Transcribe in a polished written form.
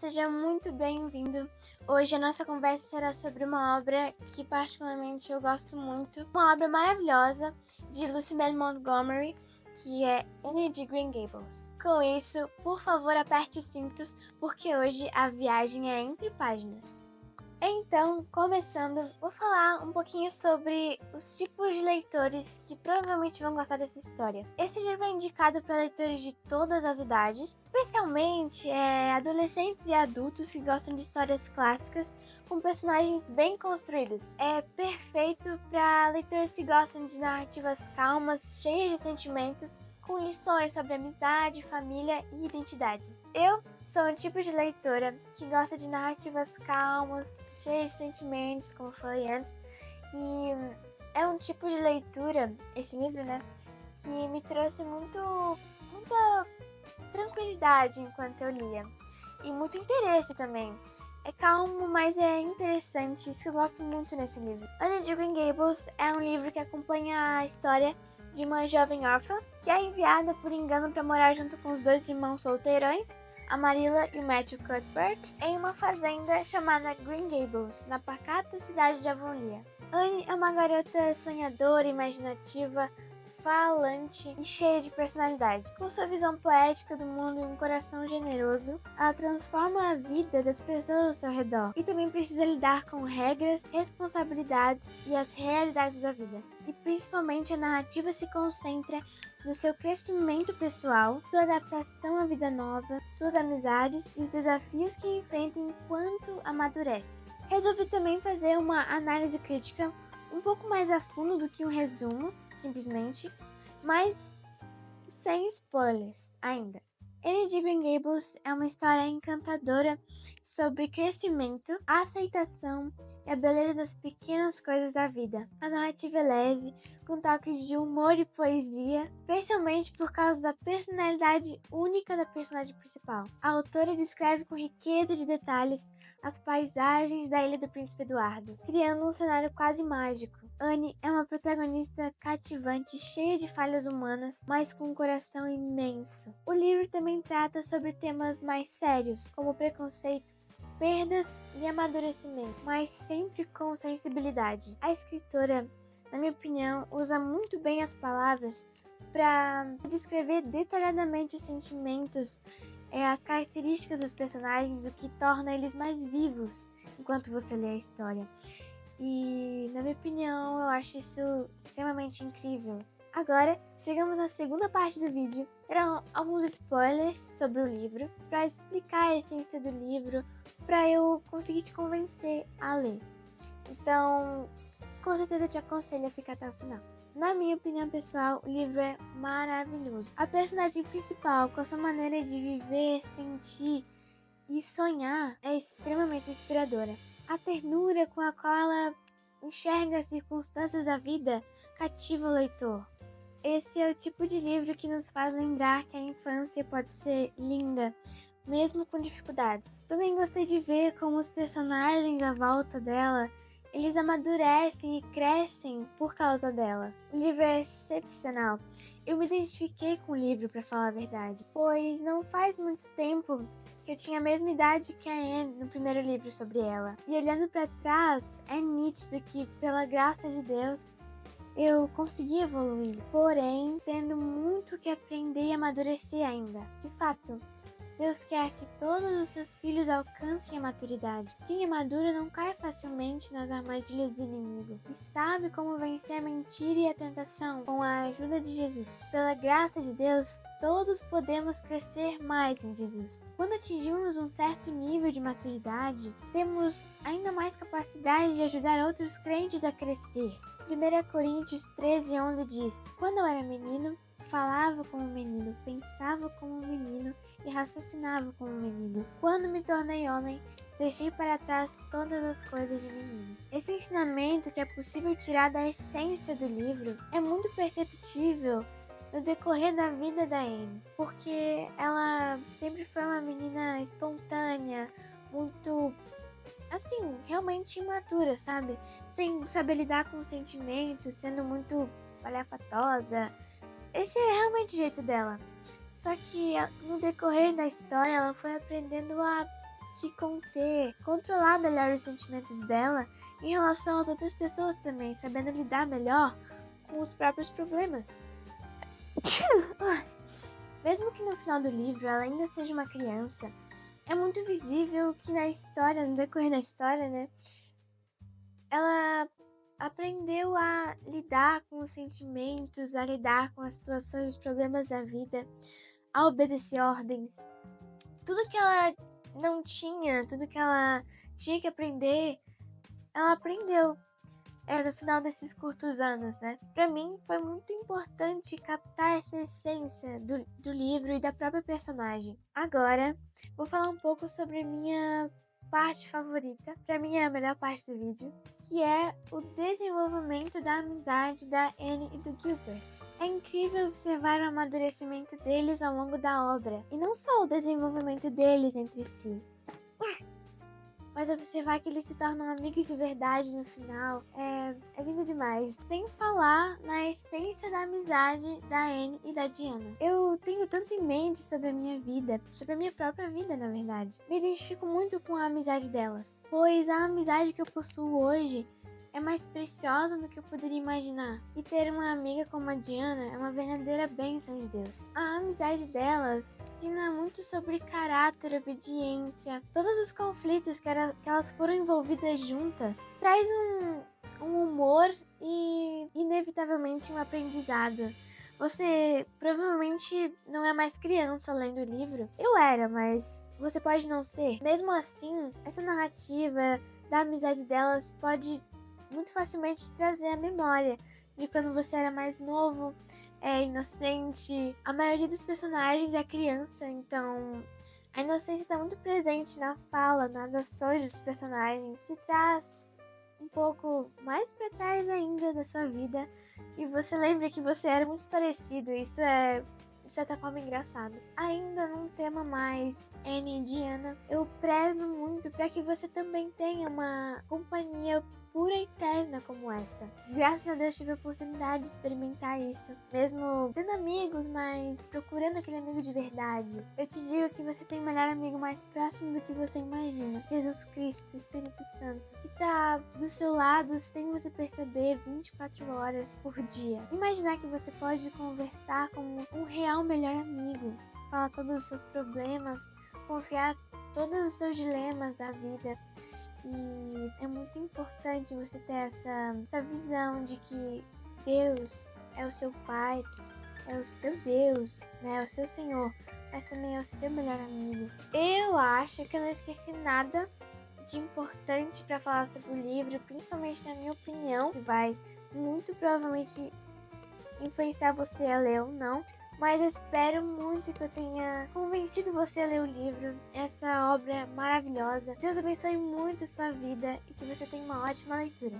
seja muito bem-vindo. Hoje a nossa conversa será sobre uma obra que particularmente eu gosto muito. Uma obra maravilhosa de Lucy Maud Montgomery, que é Anne de Green Gables. Com isso, por favor, aperte os cintos, porque hoje a viagem é entre páginas. Então, começando, vou falar um pouquinho sobre os tipos de leitores que provavelmente vão gostar dessa história. Esse livro é indicado para leitores de todas as idades, especialmente adolescentes e adultos que gostam de histórias clássicas com personagens bem construídos. É perfeito para leitores que gostam de narrativas calmas, cheias de sentimentos, com lições sobre amizade, família e identidade. Eu sou um tipo de leitora que gosta de narrativas calmas, cheias de sentimentos, como eu falei antes, e é um tipo de leitura, esse livro, que me trouxe muita tranquilidade enquanto eu lia, e muito interesse também. É calmo, mas é interessante, isso que eu gosto muito nesse livro. Anne de Green Gables é um livro que acompanha a história de uma jovem órfã que é enviada por engano para morar junto com os dois irmãos solteirões, a Marilla e o Matthew Cuthbert, em uma fazenda chamada Green Gables, na pacata cidade de Avonlea. Anne é uma garota sonhadora, imaginativa, falante e cheia de personalidade. Com sua visão poética do mundo e um coração generoso, ela transforma a vida das pessoas ao seu redor e também precisa lidar com regras, responsabilidades e as realidades da vida. E principalmente a narrativa se concentra no seu crescimento pessoal, sua adaptação à vida nova, suas amizades e os desafios que enfrenta enquanto amadurece. Resolvi também fazer uma análise crítica um pouco mais a fundo do que um resumo, simplesmente, mas sem spoilers ainda. Anne de Green Gables é uma história encantadora sobre crescimento, aceitação e a beleza das pequenas coisas da vida. A narrativa é leve, com toques de humor e poesia, especialmente por causa da personalidade única da personagem principal. A autora descreve com riqueza de detalhes as paisagens da Ilha do Príncipe Eduardo, criando um cenário quase mágico. Anne é uma protagonista cativante, cheia de falhas humanas, mas com um coração imenso. O livro também trata sobre temas mais sérios, como preconceito, perdas e amadurecimento, mas sempre com sensibilidade. A escritora, na minha opinião, usa muito bem as palavras para descrever detalhadamente os sentimentos, as características dos personagens, o que torna eles mais vivos enquanto você lê a história. E, na minha opinião, eu acho isso extremamente incrível. Agora, chegamos à segunda parte do vídeo. Terão alguns spoilers sobre o livro, para explicar a essência do livro, para eu conseguir te convencer a ler. Então, com certeza te aconselho a ficar até o final. Na minha opinião pessoal, o livro é maravilhoso. A personagem principal, com a sua maneira de viver, sentir e sonhar, é extremamente inspiradora. A ternura com a qual ela enxerga as circunstâncias da vida cativa o leitor. Esse é o tipo de livro que nos faz lembrar que a infância pode ser linda, mesmo com dificuldades. Também gostei de ver como os personagens à volta dela, eles amadurecem e crescem por causa dela. O livro é excepcional. Eu me identifiquei com o livro, para falar a verdade, pois não faz muito tempo que eu tinha a mesma idade que a Anne no primeiro livro sobre ela. E olhando para trás, é nítido que, pela graça de Deus, eu consegui evoluir, porém, tendo muito que aprender e amadurecer ainda. De fato, Deus quer que todos os seus filhos alcancem a maturidade. Quem é maduro não cai facilmente nas armadilhas do inimigo e sabe como vencer a mentira e a tentação com a ajuda de Jesus. Pela graça de Deus, todos podemos crescer mais em Jesus. Quando atingimos um certo nível de maturidade, temos ainda mais capacidade de ajudar outros crentes a crescer. 1 Coríntios 13:11 diz: Quando eu era menino, falava como um menino, pensava como um menino e raciocinava como um menino. Quando me tornei homem, deixei para trás todas as coisas de menino. Esse ensinamento que é possível tirar da essência do livro é muito perceptível no decorrer da vida da Anne, porque ela sempre foi uma menina espontânea, muito realmente imatura, sabe? Sem saber lidar com sentimentos, sendo muito espalhafatosa. Esse era realmente o jeito dela. Só que no decorrer da história ela foi aprendendo a se conter, controlar melhor os sentimentos dela em relação às outras pessoas também, sabendo lidar melhor com os próprios problemas. Mesmo que no final do livro ela ainda seja uma criança, é muito visível que na história, no decorrer da história, né, ela aprendeu a lidar com os sentimentos, a lidar com as situações, os problemas da vida, a obedecer ordens. Tudo que ela não tinha, tudo que ela tinha que aprender, ela aprendeu. No final desses curtos anos, né? Pra mim foi muito importante captar essa essência do livro e da própria personagem. Agora, vou falar um pouco sobre a minha parte favorita, pra mim é a melhor parte do vídeo, que é o desenvolvimento da amizade da Anne e do Gilbert. É incrível observar o amadurecimento deles ao longo da obra, e não só o desenvolvimento deles entre si, mas observar que eles se tornam amigos de verdade no final é lindo demais. Sem falar na essência da amizade da Anne e da Diana. Eu tenho tanto em mente sobre a minha vida, sobre a minha própria vida, na verdade. Me identifico muito com a amizade delas, pois a amizade que eu possuo hoje é mais preciosa do que eu poderia imaginar. E ter uma amiga como a Diana é uma verdadeira bênção de Deus. A amizade delas ensina muito sobre caráter, obediência, todos os conflitos que elas foram envolvidas juntas. Traz um humor e, inevitavelmente, um aprendizado. Você provavelmente não é mais criança lendo o livro. Eu era, mas você pode não ser. Mesmo assim, essa narrativa da amizade delas pode muito facilmente trazer a memória de quando você era mais novo, inocente. A maioria dos personagens é criança, então a inocência está muito presente na fala, nas ações dos personagens, te traz um pouco mais para trás ainda da sua vida e você lembra que você era muito parecido. Isso é de certa forma engraçado. Ainda num tema mais Anne e Diana, eu prezo muito para que você também tenha uma companhia pura e eterna como essa. Graças a Deus tive a oportunidade de experimentar isso, mesmo tendo amigos, mas procurando aquele amigo de verdade. Eu te digo que você tem o melhor amigo mais próximo do que você imagina, Jesus Cristo, o Espírito Santo, que tá do seu lado sem você perceber 24 horas por dia. Imaginar que você pode conversar com um real melhor amigo, falar todos os seus problemas, confiar todos os seus dilemas da vida. E é muito importante você ter essa visão de que Deus é o seu Pai, é o seu Deus, né? É o seu Senhor, mas também é o seu melhor amigo. Eu acho que eu não esqueci nada de importante para falar sobre o livro, principalmente na minha opinião, que vai muito provavelmente influenciar você a ler ou não. Mas eu espero muito que eu tenha convencido você a ler o livro, essa obra maravilhosa. Deus abençoe muito a sua vida e que você tenha uma ótima leitura.